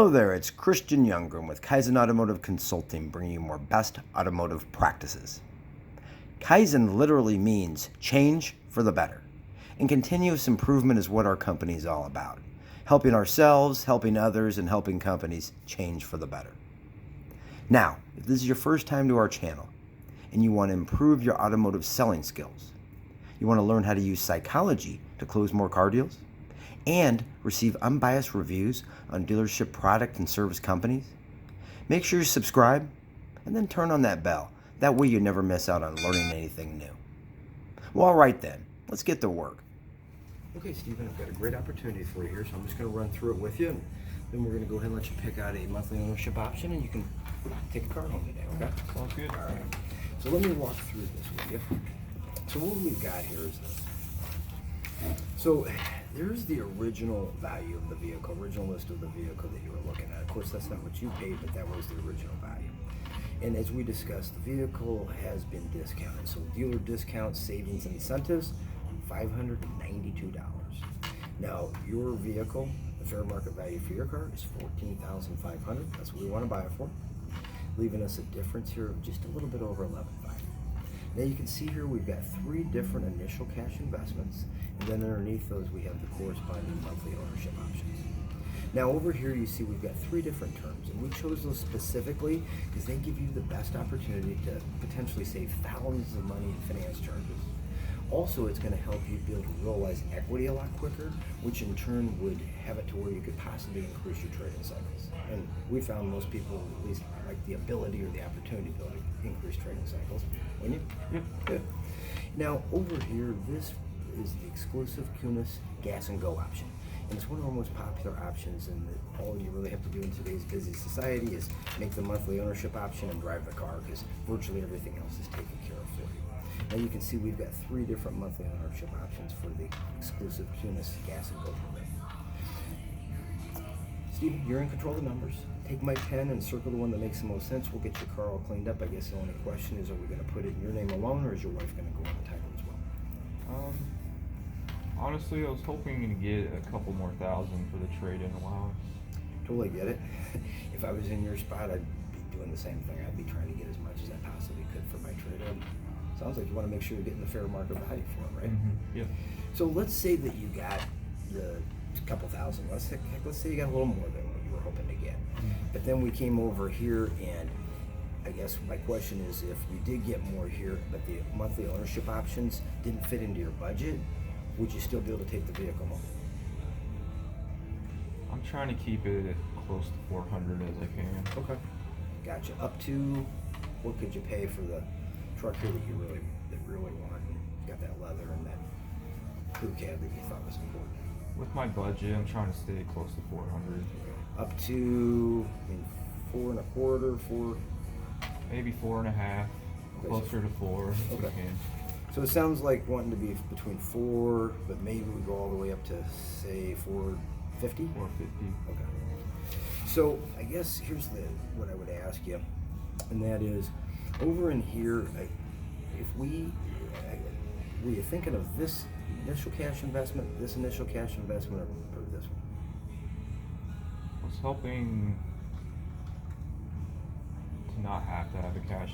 Hello there, it's Christian Youngren with Kaizen Automotive Consulting, bringing you more best automotive practices. Kaizen literally means change for the better, and continuous improvement is what our company is all about. Helping ourselves, helping others, and helping companies change for the better. Now, if this is your first time to our channel, and you want to improve your automotive selling skills, you want to learn how to use psychology to close more car deals, and receive unbiased reviews on dealership product and service companies, make sure you subscribe and then turn on that bell. That way you never miss out on learning anything new. Well, all right then, let's get to work. Okay, Stephen, I've got a great opportunity for you here, so I'm just going to run through it with you, and then we're going to go ahead and let you pick out a monthly ownership option, and you can take a car home today, okay? Sounds good. All right. So let me walk through this with you. So what we've got here is this. So there's the original value of the vehicle, original list of the vehicle that you were looking at. Of course, that's not what you paid, but that was the original value. And as we discussed, the vehicle has been discounted. So dealer discounts, savings, and incentives, $592. Now, your vehicle, the fair market value for your car is $14,500. That's what we want to buy it for, leaving us a difference here of just a little bit over $11,500. Now you can see here we've got three different initial cash investments, and then underneath those we have the corresponding monthly ownership options. Now over here you see we've got three different terms, and we chose those specifically because they give you the best opportunity to potentially save thousands of money in finance charges. Also, it's going to help you be able to realize equity a lot quicker, which in turn would have it to where you could possibly increase your trading cycles. And we found most people at least like the ability or the opportunity to increase trading cycles. Wouldn't you? Yep. Good. Now, over here, this is the exclusive Kunis Gas and Go option. And it's one of our most popular options, and all you really have to do in today's busy society is make the monthly ownership option and drive the car, because virtually everything else is taken care of for you. Now you can see we've got three different monthly ownership options for the exclusive Kunis Gas and Go program. Steve, you're in control of the numbers. Take my pen and circle the one that makes the most sense. We'll get your car all cleaned up. I guess the only question is, are we going to put it in your name alone, or is your wife going to go on the title as well? Honestly, I was hoping to get a couple more thousand for the trade-in allowance. Totally get it. If I was in your spot, I'd be doing the same thing. I'd be trying to get as much as I possibly could for my trade-in. Sounds like you want to make sure you're getting the fair market value for it, right? Mm-hmm. Yeah. So let's say that you got the couple thousand. Let's say you got a little more than what you were hoping to get. Mm-hmm. But then we came over here, and I guess my question is, if you did get more here, but the monthly ownership options didn't fit into your budget, would you still be able to take the vehicle home? I'm trying to keep it close to 400 as I can. Okay. Gotcha. Up to, what could you pay for the truck here that you really want? You got that leather and that crew cab that you thought was important. With my budget, I'm trying to stay close to 400. Up to, I mean, 4.25, Maybe 4.5. Closer to 4 if we can. So it sounds like wanting to be between 4, but maybe we go all the way up to, say, 450? 450. Okay. So I guess here's what I would ask you, and that is, over in here, were you thinking of this initial cash investment, or this one? I was hoping to not have to have a cash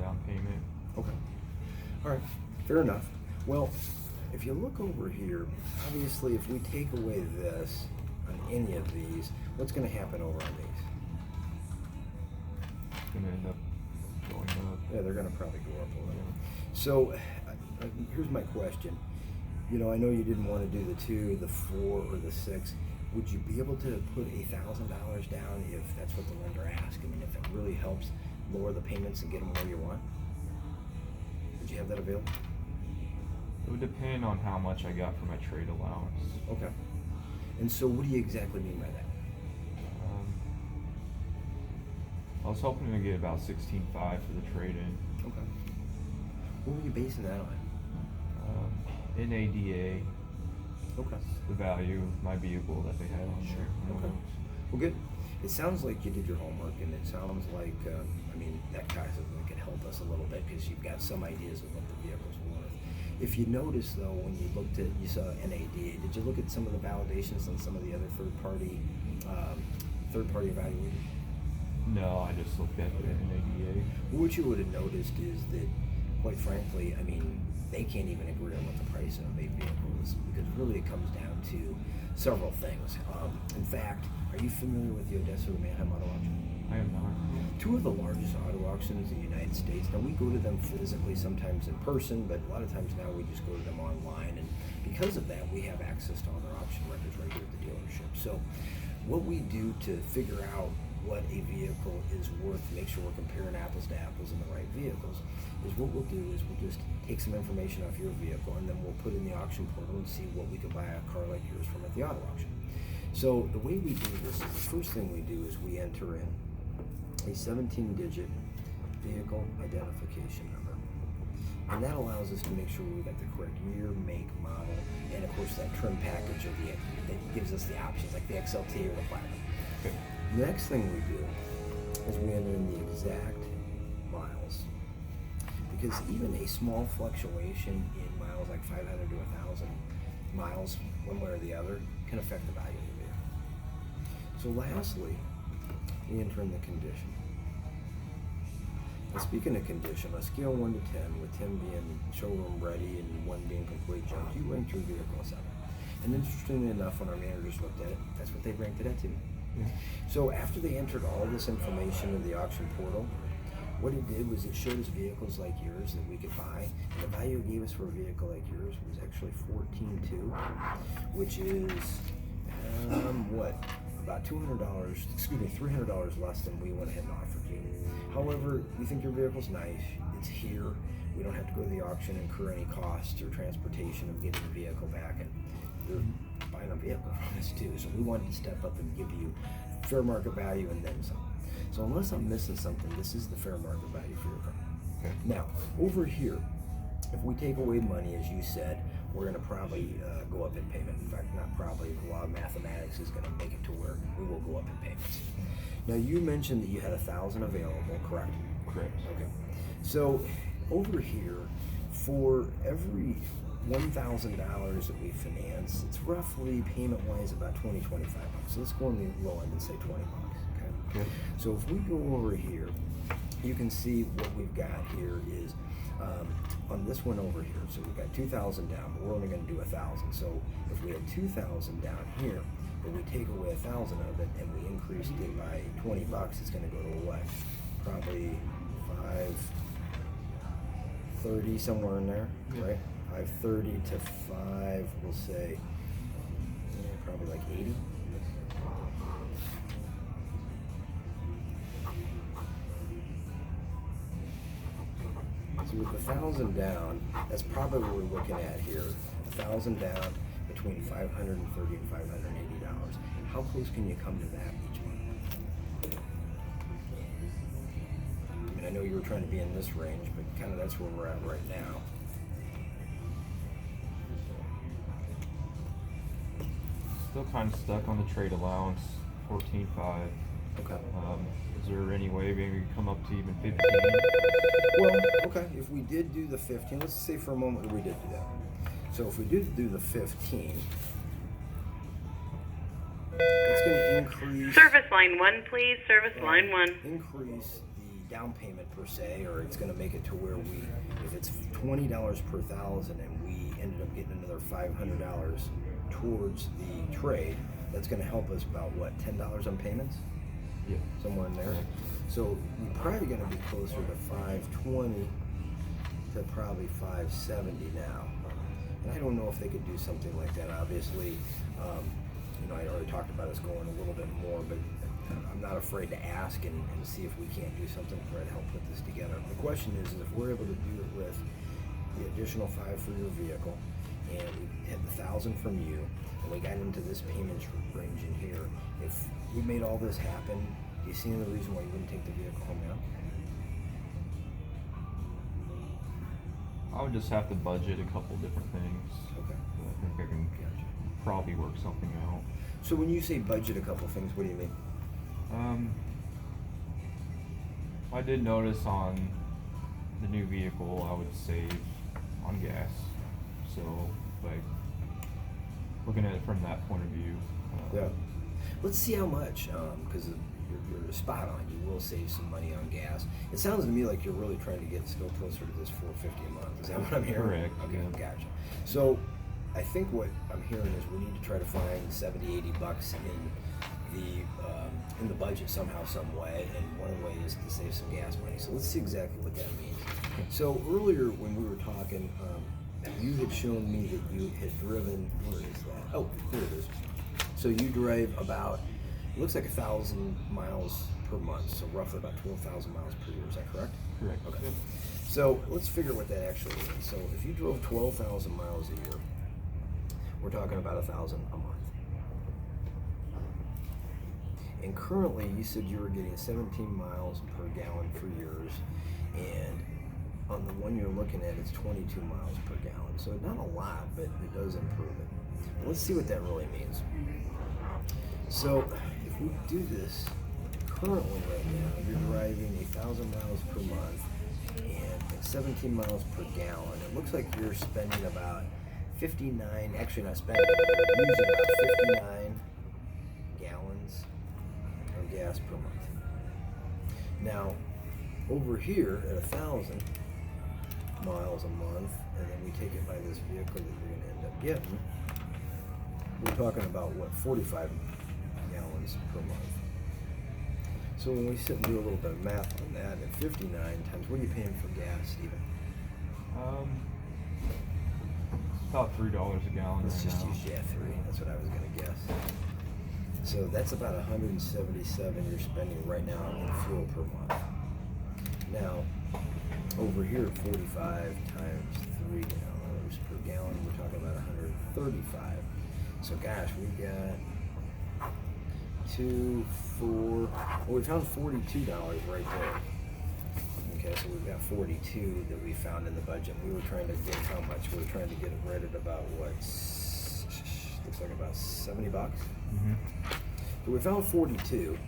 down payment. Okay. All right. Fair enough. Well, if you look over here, obviously, if we take away this on any of these, what's going to happen over on these? It's going to end up going up. Yeah, they're going to probably go up a little. So here's my question. You know, I know you didn't want to do the 2, the 4, or the 6. Would you be able to put $1,000 down if that's what the lender asks? I mean, if it really helps lower the payments and get them where you want? Would you have that available? It would depend on how much I got for my trade allowance. Okay. And so what do you exactly mean by that? I was hoping to get about $16,500 for the trade-in. Okay. What were you basing that on? NADA. Okay. The value of my vehicle that they had on there. Okay. Well, good. It sounds like you did your homework, and it sounds like, I mean, that possibly could help us a little bit because you've got some ideas of what the vehicle's worth. If you notice, though, when you looked at, you saw NADA, did you look at some of the validations on some of the other third-party third-party evaluators? No, I just looked at the NADA. What you would have noticed is that, quite frankly, I mean, they can't even agree on what the price of a vehicle is, because really it comes down to several things. In fact, are you familiar with the Odessa or Manheim Auto Auction? I am not. Two of the largest auto auctions in the United States. Now, we go to them physically, sometimes in person, but a lot of times now we just go to them online. And because of that, we have access to all their auction records right here at the dealership. So what we do to figure out what a vehicle is worth, to make sure we're comparing apples to apples in the right vehicles, is what we'll do is we'll just take some information off your vehicle, and then we'll put in the auction portal and see what we could buy a car like yours from at the auto auction. So the way we do this is, the first thing we do is we enter in a 17-digit vehicle identification number. And that allows us to make sure we got the correct year, make, model, and of course that trim package that gives us the options, like the XLT or the Platinum. Okay. The next thing we do is we enter in the exact miles. Because even a small fluctuation in miles, like 500 to 1,000 miles, one way or the other, can affect the value of the vehicle. So lastly, we enter in the condition. Now, speaking of condition, on a scale 1 to 10, with 10 being showroom ready and 1 being complete junk, you ranked your vehicle a 7. And interestingly enough, when our managers looked at it, that's what they ranked it at too. Yeah. So after they entered all this information in the auction portal, what it did was it showed us vehicles like yours that we could buy, and the value it gave us for a vehicle like yours was actually $14,200, which is about $300 less than we went ahead and offered you. However, we think your vehicle's nice. It's here. We don't have to go to the auction, incur any costs or transportation of getting the vehicle back, and you're buying a vehicle from us too. So we wanted to step up and give you fair market value and then some. So unless I'm missing something, this is the fair market value for your car. Okay. Now, over here, if we take away money, as you said, we're going to probably go up in payment. In fact, not probably. The law of mathematics is going to make it to where we will go up in payments. Now, you mentioned that you had 1,000 available, correct? Correct. Okay. So over here, for every $1,000 that we finance, it's roughly payment-wise about $20-25. So let's go on the low end and say $20. Okay. Okay. So if we go over here, you can see what we've got here is on this one over here. So we've got 2,000 down, but we're only going to do 1,000. So if we had 2,000 down here, but we take away 1,000 of it and we increased it by $20, it's going to go to what? Probably 530 somewhere in there, right? 530 to 5, we'll say, probably like 80. So with 1,000 down, that's probably what we're looking at here. 1,000 down, between $530 and $580. How close can you come to that each month? I mean, I know you were trying to be in this range, but kind of that's where we're at right now. Still kind of stuck on the trade allowance, 14.5. Okay. Is there any way maybe we could come up to even 15? Well, okay, if we did do the 15, let's say for a moment that we did do that. So if we did do the 15, it's going to increase... Service line 1, please. Service line 1. Increase the down payment per se, or it's going to make it to where we, if it's $20 per thousand and we ended up getting another $500 towards the trade, that's going to help us about what, $10 on payments? Yeah. Somewhere in there. So you're probably going to be closer to 520 to probably 570 now. And I don't know if they could do something like that. Obviously, I already talked about us going a little bit more, but I'm not afraid to ask and see if we can't do something to try to help put this together. The question is if we're able to do it with the additional 5 for your vehicle, and we had the 1,000 from you, and we got into this payment range in here, if we made all this happen, do you see any reason why you wouldn't take the vehicle home now? I would just have to budget a couple different things. Okay. I think I can probably work something out. So when you say budget a couple things, what do you mean? I did notice on the new vehicle I would save on gas. So, like, looking at it from that point of view. Yeah. Let's see how much, because you're spot on. You will save some money on gas. It sounds to me like you're really trying to get still closer to this $4.50 a month. Is that what I'm hearing? Correct. Okay, Yeah. gotcha. So I think what I'm hearing is we need to try to find $70-$80 in the budget somehow, some way, and one of the ways is to save some gas money. So let's see exactly what that means. So earlier when we were talking, you had shown me that you had driven, where is that? Oh, there it is. So you drive about, it looks like 1,000 miles per month, so roughly about 12,000 miles per year, is that correct? Correct. Okay. Yep. So let's figure what that actually is. So if you drove 12,000 miles a year, we're talking about 1,000 a month. And currently, you said you were getting 17 miles per gallon for yours, and on the one you're looking at, it's 22 miles per gallon. So not a lot, but it does improve it. Let's see what that really means. So if we do this, currently right now, you're driving 1,000 miles per month and at 17 miles per gallon. It looks like you're spending about 59, actually not spending, you're using about 59 gallons of gas per month. Now, over here at 1,000 miles a month, and then we take it by this vehicle that you're going to end up getting, we're talking about what, 45 gallons per month. So when we sit and do a little bit of math on that, at 59 times, what are you paying for gas, Stephen? About $3 a gallon. Let's right just now. use 3. That's what I was going to guess. So that's about 177 you're spending right now in fuel per month. Now, over here at 45 times $3 per gallon, we're talking about 135. So gosh, we've got 2, 4, well, we found $42 right there. Okay, so we've got 42 that we found in the budget. We were trying to get how much? We were trying to get it right at about what? Looks like about $70. Mm-hmm. So we found 42.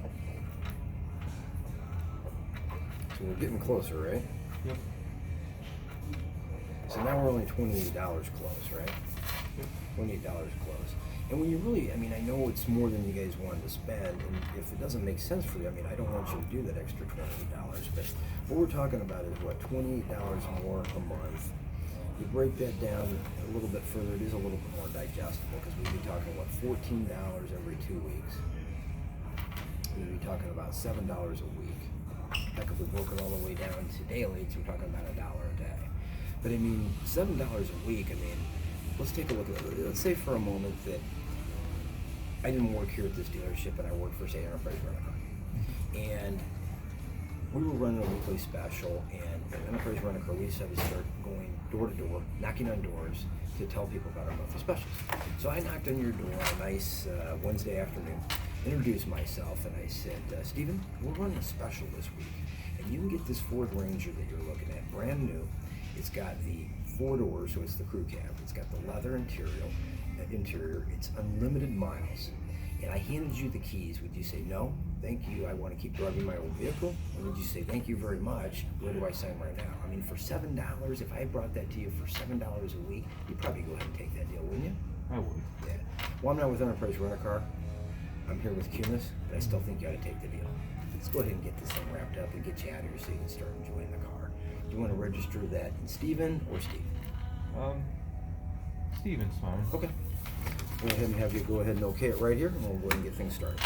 So we're getting closer, right? Yep. So now we're only $28 close, right? $28 close. And when you really, I mean, I know it's more than you guys wanted to spend, and if it doesn't make sense for you, I mean, I don't want you to do that extra $28, but what we're talking about is what, $28 more a month. You break that down a little bit further, it is a little bit more digestible, because we'd be talking, what, $14 every 2 weeks. We'd be talking about $7 a week. Heck, if we broke it all the way down to daily, so we're talking about $1 a day. But I mean, $7 a week, I mean, let's take a look at it. Let's say for a moment that I didn't work here at this dealership and I worked for, say, Enterprise Rent-A-Car. And we were running a weekly special, and at Enterprise Rent-A-Car, we decided to start going door to door, knocking on doors to tell people about our monthly specials. So I knocked on your door on a nice Wednesday afternoon, introduced myself, and I said, Stephen, we're running a special this week, and you can get this Ford Ranger that you're looking at, brand new. It's got the 4 doors, so it's the crew cab. It's got the leather interior. It's unlimited miles. And I handed you the keys. Would you say, no, thank you, I want to keep driving my old vehicle? Or would you say, thank you very much, where do I sign right now? I mean, for $7, if I brought that to you for $7 a week, you'd probably go ahead and take that deal, wouldn't you? I would. Yeah. Well, I'm not with Enterprise Rent-A-Car. I'm here with Cunis, but I still think you ought to take the deal. Let's go ahead and get this thing wrapped up and get you out of here so you can start enjoying the car. Do you want to register that in Stephen or Steve? Steven's fine. Okay. Go ahead and have you go ahead and okay it right here, and we'll go ahead and get things started.